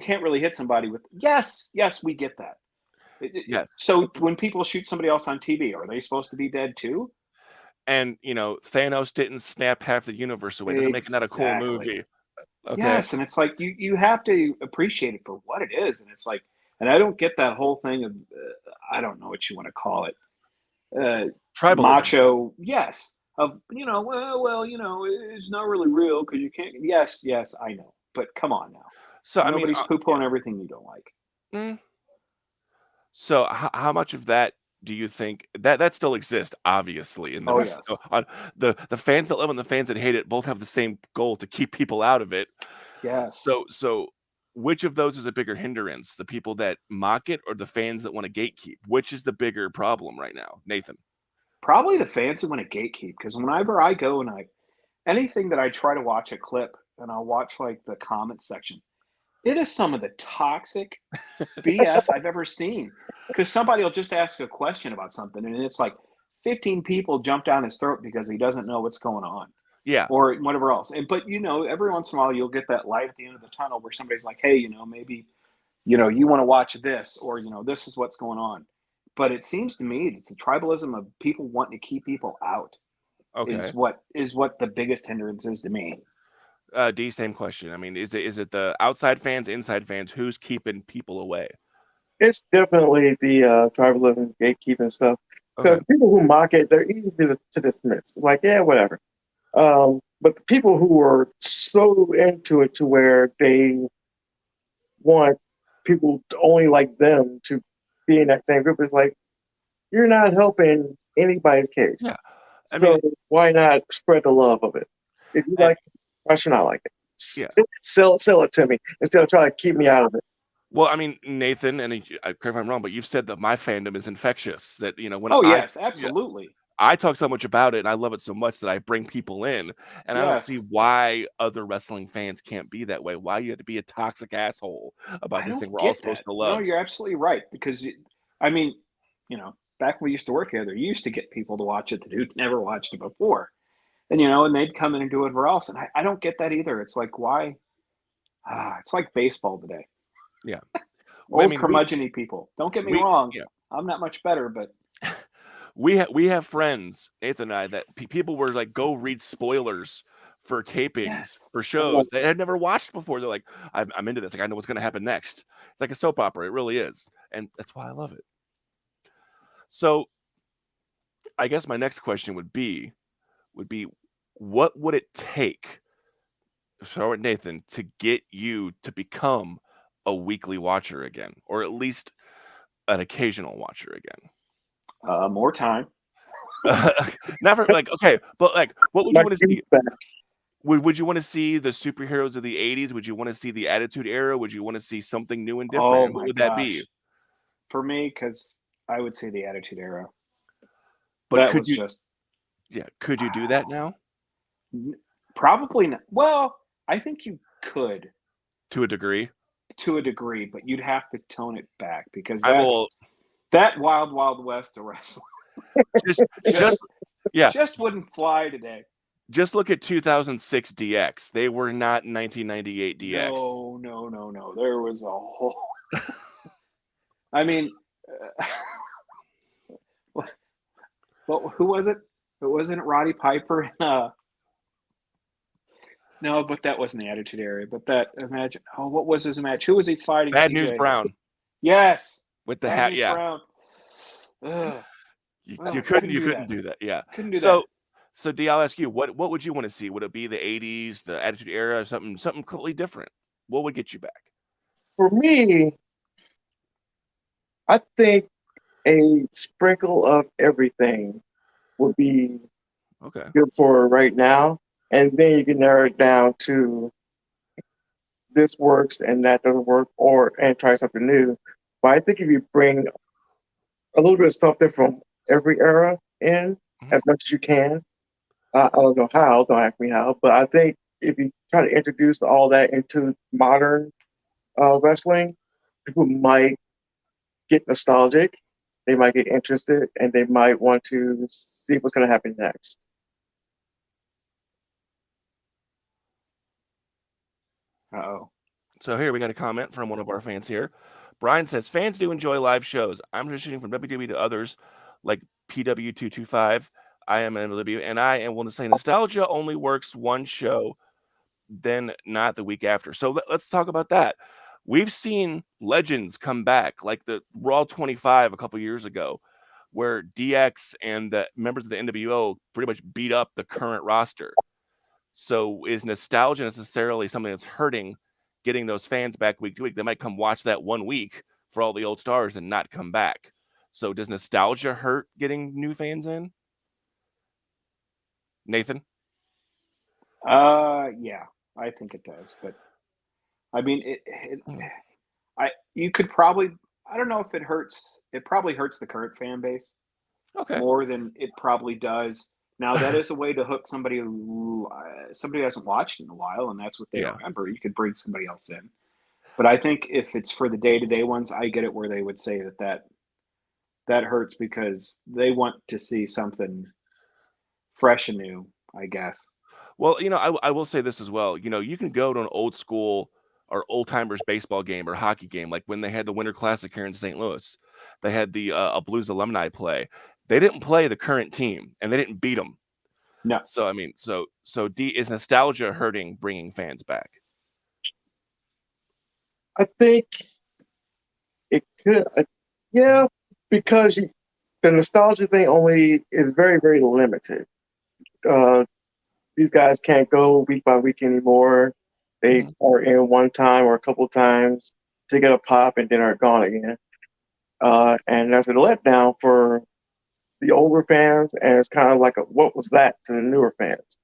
B: can't really hit somebody with, yes, we get that.
A: yes.
B: So when people shoot somebody else on TV, are they supposed to be dead too?
A: And, Thanos didn't snap half the universe away. Doesn't make it not a cool
B: Exactly.
A: movie, okay?
B: Yes, and it's like you have to appreciate it for what it is, and it's like, and I don't get that whole thing of I don't know what you want to call it, uh,
A: Tribalism.
B: macho. Yes, of well, it's not really real because you can't. Yes, I know, but come on now,
A: So, I mean,
B: nobody's poo
A: yeah.
B: pooing everything you don't like.
A: Mm. So, how much of that do you think that still exists, obviously, in the
B: Oh
A: rest
B: yes,
A: on the fans that love it and the fans that hate it both have the same goal to keep people out of it.
B: yes.
A: So which of those is a bigger hindrance? The people that mock it or the fans that wanna gatekeep? Which is the bigger problem right now, Nathan?
B: Probably the fans who want to gatekeep, because whenever I go and I anything that I try to watch a clip and I'll watch like the comment section, it is some of the toxic BS I've ever seen. Because somebody will just ask a question about something and it's like 15 people jump down his throat because he doesn't know what's going on
A: Yeah,
B: or whatever else. And but every once in a while you'll get that light at the end of the tunnel where somebody's like, hey, maybe you want to watch this, or this is what's going on. But it seems to me it's a tribalism of people wanting to keep people out
A: okay.
B: is what the biggest hindrance is to me.
A: D, same question. I mean, is it the outside fans, inside fans, who's keeping people away?
C: It's definitely the tribalism, gatekeeping stuff. Because
A: Okay.
C: people who mock it, they're easy to dismiss. Like, yeah, whatever. But the people who are so into it to where they want people to only like them to be in that same group is like, you're not helping anybody's case.
A: Yeah. I mean,
C: So why not spread the love of it? If you
A: and
C: like it, why should I like it?
A: yeah.
C: Sell it to me instead of trying to keep me out of it.
A: Well, I mean, Nathan, and correct me if I'm wrong, but you've said that my fandom is infectious. That when
B: Oh
A: I
B: yes,
A: yeah,
B: absolutely.
A: I talk so much about it, and I love it so much that I bring people in, and I don't see
B: Yes.
A: why other wrestling fans can't be that way. Why you have to be a toxic asshole about
B: I
A: this
B: don't
A: thing we're all
B: get
A: supposed
B: that.
A: to
B: No,
A: love.
B: you're absolutely right. Because I mean, back when we used to work together, you used to get people to watch it that who'd never watched it before. And they'd come in and do it for else. And I don't get that either. It's like why it's like baseball today.
A: Yeah. I
B: Old
A: mean, we
B: curmudgeon-y people. Don't get me
A: we
B: wrong.
A: yeah.
B: I'm not much better, but
A: We have friends, Nathan and I, that people were like, go read spoilers for tapings
B: yes.
A: for shows they had never watched before. They're like, I'm into this. Like, I know what's going to happen next. It's like a soap opera. It really is, and that's why I love it. So, I guess my next question would be, what would it take, so Nathan, to get you to become a weekly watcher again, or at least an occasional watcher again?
B: More time.
A: Not for like, okay, but like, what would you
C: Like
A: want to
C: you
A: see?
C: back.
A: Would you want to see the superheroes of the 80s? Would you want to see the Attitude Era? Would you want to see something new and different?
B: Oh
A: And what
B: my
A: would that be?
B: gosh. For me, because I would say the Attitude Era.
A: But
B: That
A: could
B: was
A: you,
B: just
A: yeah, could you do that now
B: probably not. Well, I think you could
A: to a degree?
B: to a degree, but you'd have to tone it back because
A: I will
B: that wild, wild west of wrestling
A: just just
B: just
A: yeah,
B: just wouldn't fly today.
A: just look at 2006 DX. They were not 1998 DX.
B: No, no, no, no. There was a whole. I mean, well, who was it? It wasn't Roddy Piper. No, but that wasn't the Attitude Era. But that imagine. Oh, what was his match? Who was he fighting?
A: Bad News
B: TJ.
A: Brown
B: Yes,
A: with the
B: Bad
A: hat.
B: News
A: Yeah,
B: Brown. Ugh.
A: you
B: Couldn't
A: you
B: do
A: couldn't
B: that.
A: do that. Yeah.
B: Couldn't do that.
A: So D, I'll ask you, what would you want to see? Would it be the 80s, the Attitude Era, something completely different? What would get you back?
C: For me, I think a sprinkle of everything would be
A: Okay.
C: good for right now, and then you can narrow it down to this works and that doesn't work, or and try something new. But I think if you bring a little bit of something from every era in
A: Mhm.
C: as much as you can, I don't know how. Don't ask me how, but I think if you try to introduce all that into modern wrestling, people might get nostalgic. They might get interested, and they might want to see what's going to happen next.
B: Uh-oh.
A: So here we got a comment from one of our fans here. Brian says fans do enjoy live shows. I'm transitioning from WWE to others like PW225. I am an WWE, and I am willing to say nostalgia only works one show, then not the week after. So let's talk about that. We've seen legends come back, like the Raw 25 a couple years ago, where DX and the members of the NWO pretty much beat up the current roster. So is nostalgia necessarily something that's hurting getting those fans back week to week? They might come watch that 1 week for all the old stars and not come back. So does nostalgia hurt getting new fans in? Nathan?
B: Yeah, I think it does. But I mean,
A: Mm,
B: you could probably. I don't know if it hurts. It probably hurts the current fan base
A: okay.
B: more than it probably does. Now that is a way to hook somebody who hasn't watched in a while, and that's what they
A: Yeah.
B: remember. You could bring somebody else in. But I think if it's for the day-to-day ones, I get it where they would say that hurts because they want to see something fresh and new, I guess.
A: Well, I will say this as well. You can go to an old school or old timers baseball game or hockey game, like when they had the Winter Classic here in St. Louis. They had the a Blues alumni play. They didn't play the current team, and they didn't beat them.
B: No.
A: So I mean, so D, is nostalgia hurting bringing fans back?
C: I think it could, yeah, because the nostalgia thing only is very, very limited. Uh, these guys can't go week by week anymore. They
A: Mhm.
C: are in one time or a couple times to get a pop and then are gone again. And that's a letdown for the older fans, and it's kind of like what was that to the newer fans?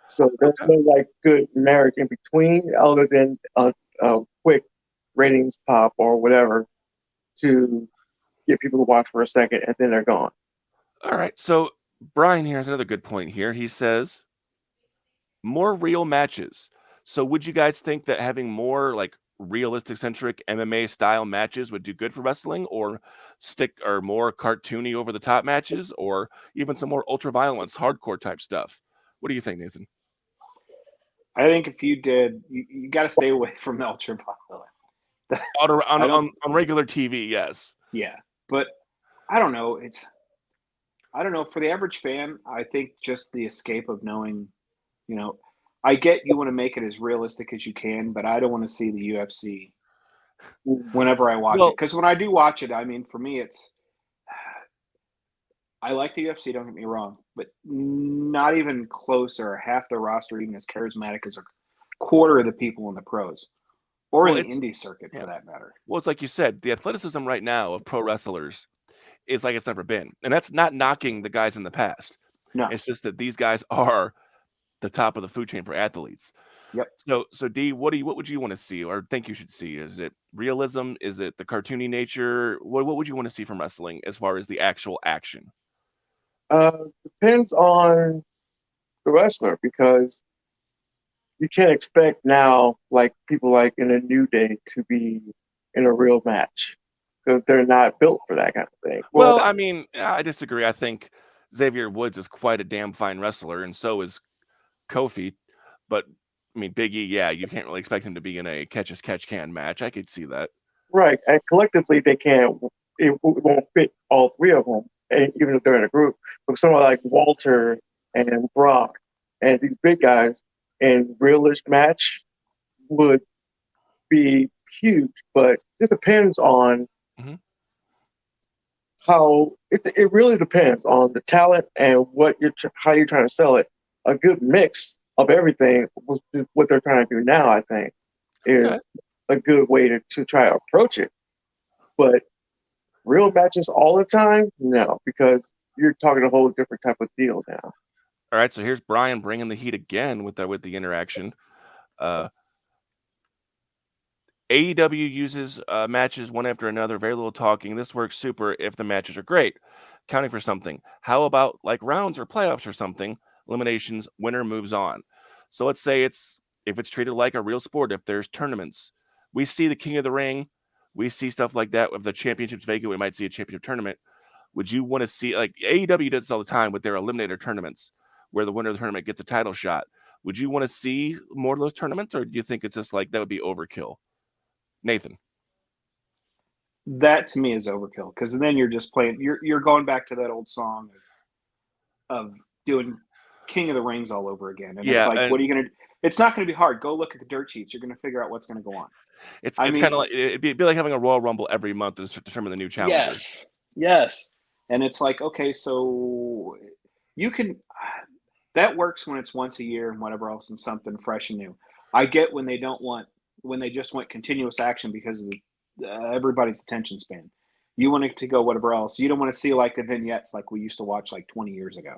C: So there's
A: Okay.
C: no like good marriage in between, other than a quick ratings pop or whatever to get people to watch for a second, and then they're gone.
A: All right. So Brian here has another good point here. He says more real matches. So would you guys think that having more like realistic centric MMA style matches would do good for wrestling, or stick or more cartoony over the top matches, or even some more ultra violence, hardcore type stuff? What do you think, Nathan?
B: I think if you did, you got to stay away from ultraviolet. I don't.
A: On regular TV, yes.
B: Yeah, but I don't know. I don't know, for the average fan, I think just the escape of knowing, you know, I get you want to make it as realistic as you can, but I don't want to see the UFC whenever I watch it.
A: Well,
B: Because when I do watch it, I mean, for me, it's I like the UFC. Don't get me wrong, but not even close or half the roster even as charismatic as a quarter of the people in the pros or in
A: well,
B: the
A: it's
B: indie circuit
A: yeah.
B: for that matter.
A: Well, it's like you said, the athleticism right now of pro wrestlers is like it's never been, and that's not
B: Yes.
A: knocking the guys in the past.
B: No.
A: It's just that these guys are the top of the food chain for athletes.
B: Yep.
A: So D, what would you want to see or think you should see? Is it realism? Is it the cartoony nature? What would you want to see from wrestling as far as the actual action?
C: Depends on the wrestler because you can't expect now, like people like in a New Day, to be in a real match because they're not built for that kind of thing. Well,
A: Well, I mean, I disagree. I think Xavier Woods is quite a damn fine wrestler, and so is Kofi. But I mean, Big E, yeah, you can't really expect him to be in a catch as catch can match. I could see that.
C: right, and collectively they can't. It won't fit all three of them, and even if they're in a group. But someone like Walter and Brock and these big guys in realish match would be huge. But it depends on
A: Hmm.
C: how it really depends on the talent and how you're trying to sell it. A good mix of everything was what they're trying to do now. I think is
A: Okay.
C: a good way to try to approach it. But real matches all the time, no, because you're talking a whole different type of deal now.
A: All right. So here's Brian bringing the heat again with the interaction. Uh, AEW uses matches one after another, very little talking. This works super if the matches are great. Counting for something. How about like rounds or playoffs or something? Eliminations, winner moves on. So let's say if it's treated like a real sport, if there's tournaments, we see the King of the Ring, we see stuff like that. If the championship's vacant, we might see a championship tournament. Would you want to see like AEW does this all the time with their eliminator tournaments, where the winner of the tournament gets a title shot? Would you want to see more of those tournaments, or do you think it's just like that would be overkill? Nathan.
B: That to me is overkill because then you're just playing. You're going back to that old song of doing King of the Rings all over again, and it's
A: Yeah,
B: like,
A: and
B: what are you gonna? It's not going to be hard. Go look at the dirt sheets. You're going to figure out what's going to go on. I
A: it's
B: mean,
A: kind of like it'd be like having a Royal Rumble every month to determine the new challenger.
B: yes, yes, and it's like, okay, so you can. That works when it's once a year and whatever else and something fresh and new. I get when they just want continuous action because of everybody's attention span. You want it to go whatever else. You don't want to see like the vignettes like we used to watch like 20 years ago,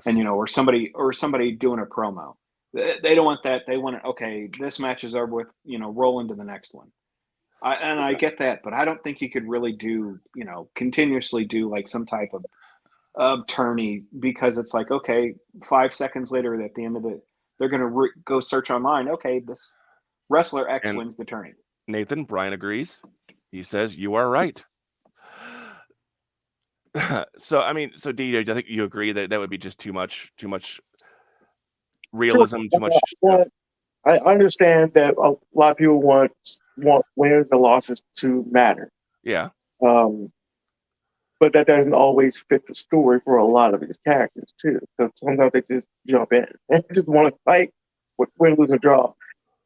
B: and
A: Yes,
B: or somebody doing a promo. They don't want that. They want it. Okay, this match is over with. Roll into the next one. I
A: okay.
B: get that, but I don't think you could really do continuously do like some type of tourney because it's like, okay, 5 seconds later at the end of it, they're gonna go search online. Okay, this wrestler X
A: And
B: wins the tourney.
A: Nathan Brian agrees. He says you are right. So I mean, so DJ, I think you agree that that would be just too much
C: Sure,
A: realism, too much.
C: I understand that a lot of people want wins and losses to matter,
A: Yeah,
C: um, but that doesn't always fit the story for a lot of these characters too. Because sometimes they just jump in and just want to fight, win, lose, or draw.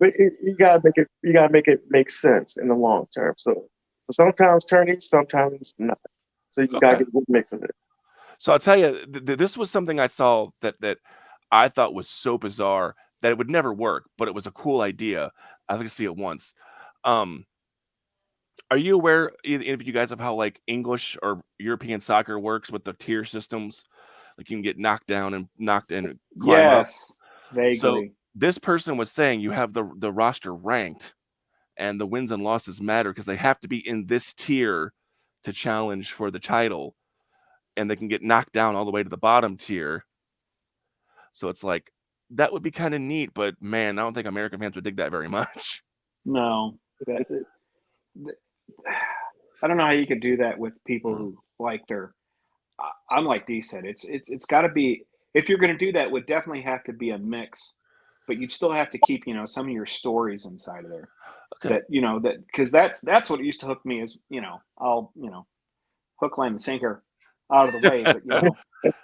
C: But you gotta make it make sense in the long term. So sometimes turning, sometimes nothing. So you just gotta
A: okay.
C: get a good mix of it.
A: So I'll tell you, this was something I saw that I thought was so bizarre that it would never work, but it was a cool idea. I think I see it once. Um, are you aware, either of you guys, of how like English or European soccer works with the tier systems? Like you can get knocked down and knocked and climb up.
B: Yes,
A: So
B: vaguely.
A: this person was saying you have the roster ranked, and the wins and losses matter because they have to be in this tier to challenge for the title, and they can get knocked down all the way to the bottom tier. So it's like that would be kind of neat, but man, I don't think American fans would dig that very much.
B: No, that, that I don't know how you could do that with people
A: Mhm.
B: who like their. I'm like D said. It's got to be if you're going to do that. Would definitely have to be a mix, but you'd still have to keep some of your stories inside of there.
A: Okay.
B: That that because that's what used to hook me is I'll hook, line, and sinker out of the way, but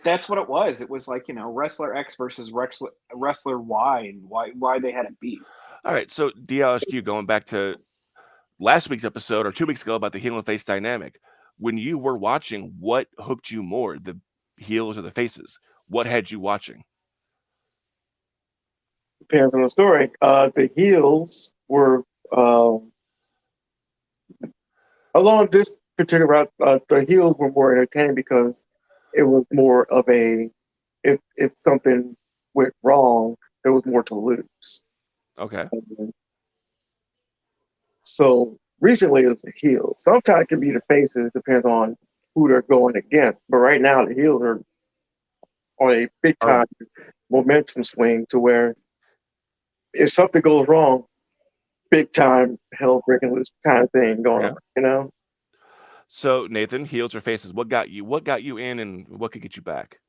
B: that's what it was. It was like wrestler X versus wrestler Y, and why they had it beat.
A: All right. So DLSQ, going back to last week's episode or 2 weeks ago about the heel and face dynamic. When you were watching, what hooked you more, the heels or the faces? What had you watching?
C: Depends on the story. The heels were along this particular route. The heels were more entertaining because it was more of a if something went wrong, there was more to lose.
A: Okay.
C: So recently it was the heels. Sometimes it can be the faces, depends on who they're going against. But right now the heels are on a big time momentum swing to where if something goes wrong, big time hell breaking loose kind of thing going
A: Yeah.
C: on, you know?
A: So Nathan, heels or faces? What got you? What got you in, and what could get you back?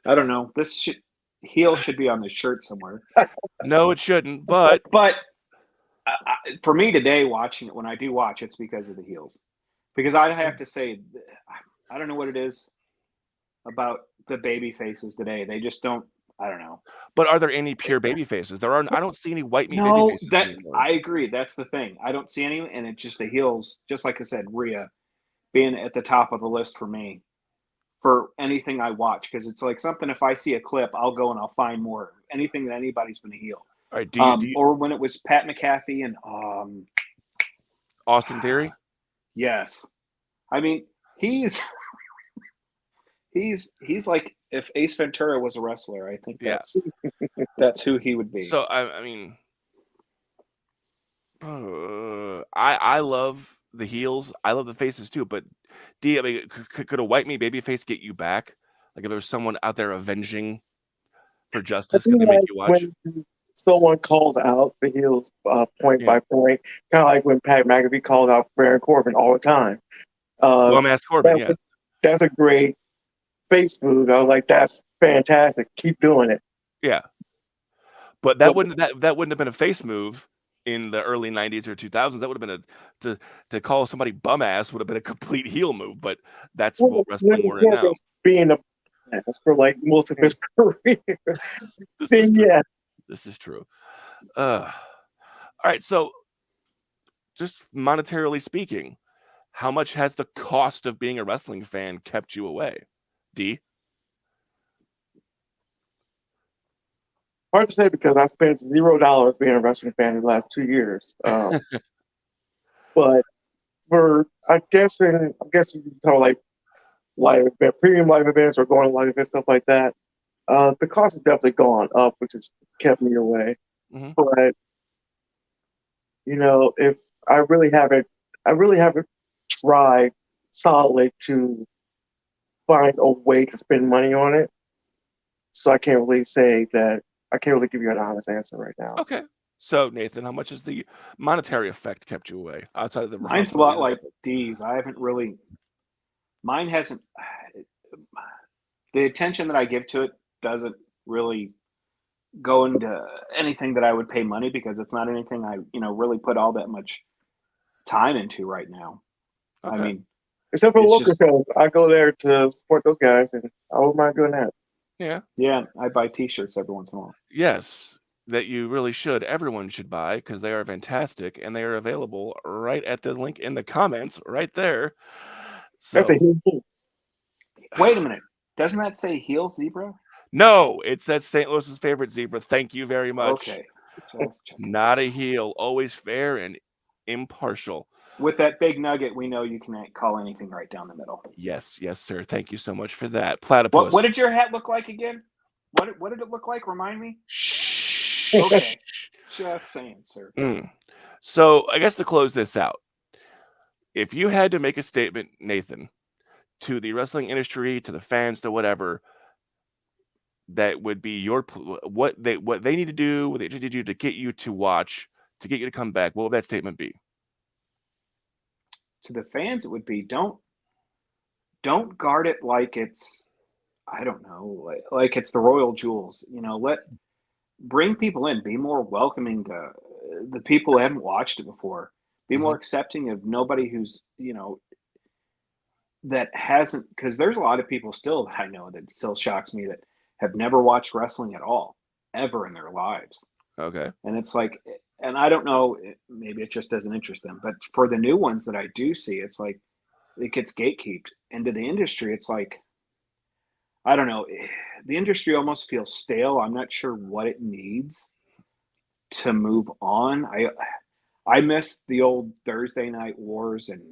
B: I don't know. Heel should be on the shirt somewhere.
A: No, it shouldn't. But
B: For me today, watching it, when I do watch, it's because of the heels. Because I have to say, I don't know what it is about the baby faces today. They just don't. I don't know.
A: but are there any pure baby faces? There are. I don't see any white meat baby
B: No,
A: faces
B: that
A: anymore.
B: I agree. That's the thing. I don't see any, and it's just the heels. Just like I said, Rhea being at the top of the list for me for anything I watch, because it's like something. If I see a clip, I'll go and I'll find more. Anything that anybody's been a heel.
A: All right. Do you
B: Or when it was Pat McAfee and
A: Austin Theory?
B: yes, I mean he's he's like if Ace Ventura was a wrestler. I think
A: Yeah.
B: that's who he would be.
A: So I mean, I love the heels. I love the faces too. But I mean, could a white meat baby face get you back? Like if there was someone out there avenging for
C: I
A: justice, could
C: do
A: they make
C: like
A: you watch?
C: when someone calls out the heels point
A: Yeah.
C: by point, kind of like when Pat McAfee calls out Baron Corbin all the time.
A: Bum ass Corbin, yes.
C: That's a great face move. I was like, that's fantastic. Keep doing it.
A: Yeah. But
C: But
A: that wouldn't have been a face move in the early 90s or 2000s. That would have been to call somebody bum ass would have been a complete heel move, but that's what wrestling we're in now.
C: being a ass for like most of his career,
A: This is
C: then
A: true.
C: yeah.
A: This is true. All right, so just monetarily speaking, how much has the cost of being a wrestling fan kept you away? D?
C: Hard to say because I spent $0 being a wrestling fan in the last 2 years. But I'm guessing you can tell like live event, premium live events or going to live events, stuff like that. The cost has definitely gone up, which has kept me away.
A: Mhm.
C: But if I really haven't tried solidly to find a way to spend money on it. So I can't really say that. I can't really give you an honest answer right now.
A: Okay. So, Nathan, how much has the monetary effect kept you away outside of the
B: Mine's a
A: responsibility?
B: lot like D's. I haven't really. Mine hasn't. The attention that I give to it doesn't really go into anything that I would pay money, because it's not anything I really put all that much time into right now.
A: Okay.
B: I mean,
C: Except for the
B: it's
C: local
B: just
C: shows, I go there to support those guys, and I wouldn't mind doing that.
B: yeah, I buy T-shirts every once in a while.
A: Yes, that you really should. Everyone should buy because they are fantastic and they are available right at the link in the comments right there.
C: That's a
A: So,
C: huge thing.
B: Wait a minute, doesn't that say heel zebra?
A: no, it says St. Louis's favorite zebra. Thank you very much.
B: Okay, just checking.
A: Not a heel, always fair and impartial.
B: With that big nugget, we know you can call anything right down the middle.
A: Yes, yes, sir. Thank you so much for that.
B: What
A: Platypus.
B: did your hat look like again? What did it look like? Remind me.
A: Shh.
B: Okay, just saying, sir.
A: So, I guess to close this out, if you had to make a statement, Nathan, to the wrestling industry, to the fans, to whatever, that would be what they need to do, what they need to do to get you to watch, to get you to come back, what would that statement be?
B: To the fans, it would be don't guard it like it's, I don't know, like it's the royal jewels. bring people in, be more welcoming to the people who haven't watched it before, be
A: Hmm.
B: more accepting of nobody who's, that hasn't, because there's a lot of people still that I know that still shocks me that have never watched wrestling at all, ever in their lives.
A: Okay.
B: And it's like, and I don't know, maybe it just doesn't interest them, but for the new ones that I do see, it's like it gets gatekeeped into the industry. It's like, I don't know, the industry almost feels stale. I'm not sure what it needs to move on. I miss the old Thursday night wars and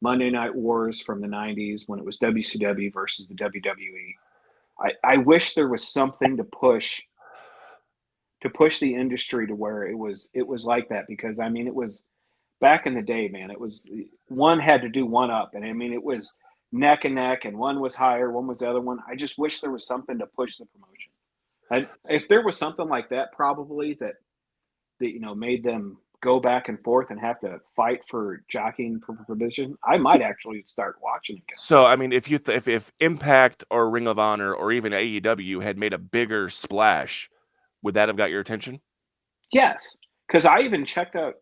B: Monday night wars from the 90s when it was WCW versus the WWE. I wish there was something to push the industry to where it was like that, because I mean it was back in the day, man. It was one had to do one up, and I mean it was neck and neck, and one was higher, one was the other one. I just wish there was something to push the promotion. If there was something like that, probably that made them go back and forth and have to fight for jockeying for position, I might actually start watching again.
A: So I mean, if you if Impact or Ring of Honor or even AEW had made a bigger splash, would that have got your attention?
B: Yes, because I even checked out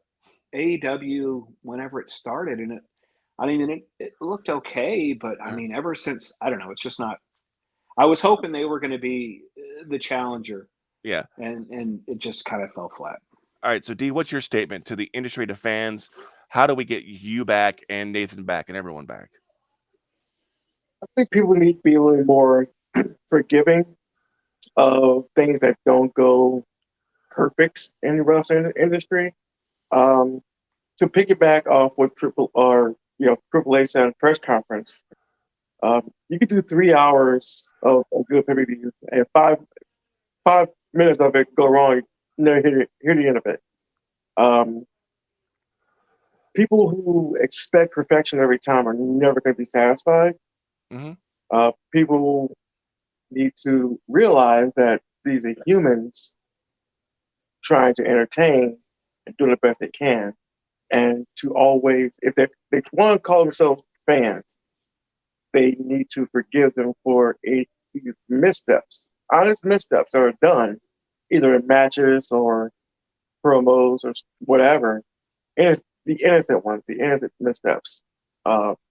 B: AEW whenever it started, and I mean, it looked okay, but I
A: Uh,
B: mean, ever since, I don't know, it's just not. I was hoping they were going to be the challenger,
A: yeah.
B: and it just kind of fell flat.
A: All right. So D, what's your statement to the industry, to fans? How do we get you back and Nathan back and everyone back?
C: I think people need to be a little more forgiving of things that don't go perfect in the wrestling industry. Um, to piggyback off what Triple H said at press conference, you could do 3 hours of a good pay per view, and five minutes of it go wrong. You never hear the end of it. Um, People who expect perfection every time are never going to be satisfied.
A: Hmm.
C: People need to realize that these are humans trying to entertain and doing the best they can, and to always, if they want to call themselves fans, they need to forgive them for these missteps, honest missteps that are done, either in matches or promos or whatever. And it's the innocent ones, the innocent missteps,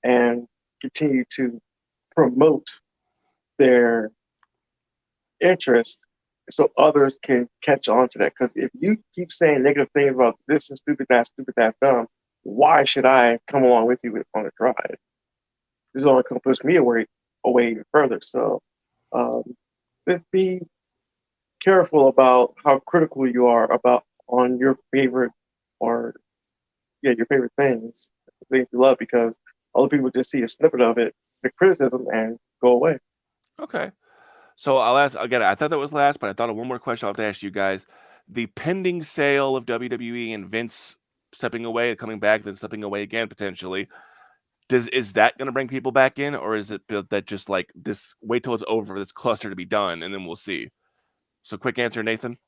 C: and continue to promote their interest so others can catch on to that. Because if you keep saying negative things about this is stupid, that's dumb, why should I come along with you on a ride? This is only going to push me away even further. So um, just be careful about how critical you are about on your favorite or your favorite things you love, because other people just see a snippet of it, the criticism, and go away.
A: Okay. So I'll ask again. I thought that was last, but I thought of one more question I'll have to ask you guys. The pending sale of WWE and Vince stepping away, coming back, then stepping away again potentially. Is that going to bring people back in, or is it that just like this? Wait till it's over for this cluster to be done, and then we'll see. So quick answer, Nathan.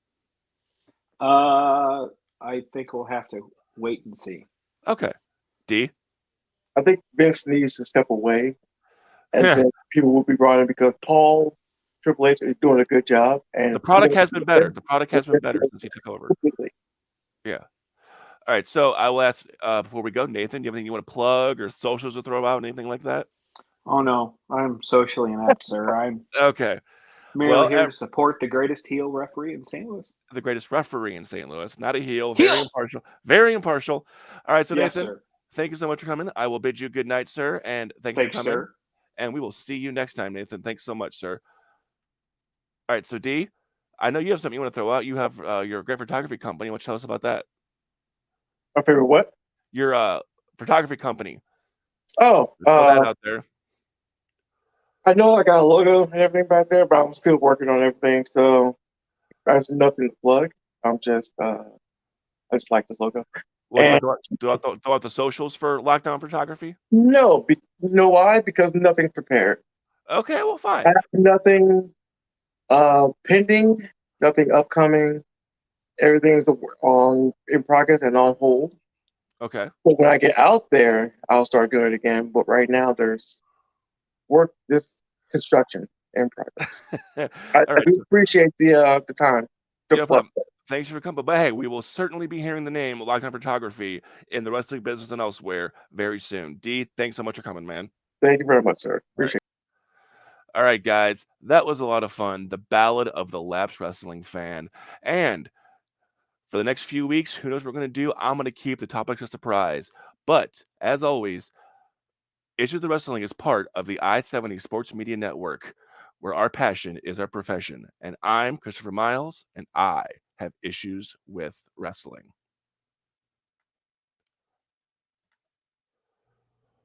B: Uh, I think we'll have to wait and see.
A: Okay. D.
C: I think Vince needs to step away, and then people will be brought in because Triple H is doing a good job,
A: The
C: and
A: product has been better. The product has been better since he took over.
C: completely.
A: Yeah. All right. So I will ask before we go, Nathan. Do you have anything you want to plug or socials to throw out, anything like that?
B: Oh no, I'm socially inept, sir. I'm
A: Okay.
B: merely
A: Well,
B: here to support the greatest heel referee in St. Louis.
A: the greatest referee in St. Louis, not a heel, very
B: Heel!
A: impartial, very impartial. All right. So
B: Yes,
A: Nathan,
B: sir.
A: thank you so much for coming. I will bid you good night, sir, and thanks for
B: Thanks,
A: coming.
B: sir.
A: And we will see you next time, Nathan. Thanks so much, sir. All right. So D, I know you have something you want to throw out. You have your great photography company. Why don't you tell us about that?
C: My favorite what?
A: Your photography company.
C: Oh,
A: Throw that out there.
C: I know I got a logo and everything back there, but I'm still working on everything, so there's nothing to plug. I'm just I just like this logo.
A: Well, do you
C: And
A: want to throw out the socials for Lockdown Photography?
C: no, you know why? Because nothing's prepared.
A: Okay, well,
C: I
A: fine.
C: have nothing pending, nothing upcoming. Everything's on in progress and on hold.
A: Okay.
C: But when I get out there, I'll start doing it again. But right now, there's this construction in progress.
A: All
C: I
A: right.
C: do appreciate the time. Good
A: no
C: plug.
A: problem. Thanks for coming. But hey, we will certainly be hearing the name Lockdown Photography in the wrestling business and elsewhere very soon. D, thanks so much for coming, man.
C: Thank you very much, sir.
A: All right.
C: Appreciate
A: All right, guys, that was a lot of fun. The Ballad of the Lapsed Wrestling Fan. And for the next few weeks, who knows what we're going to do? I'm going to keep the topics a surprise. But as always, Issues with Wrestling is part of the I-70 Sports Media Network, where our passion is our profession. And I'm Christopher Miles, and I have issues with wrestling.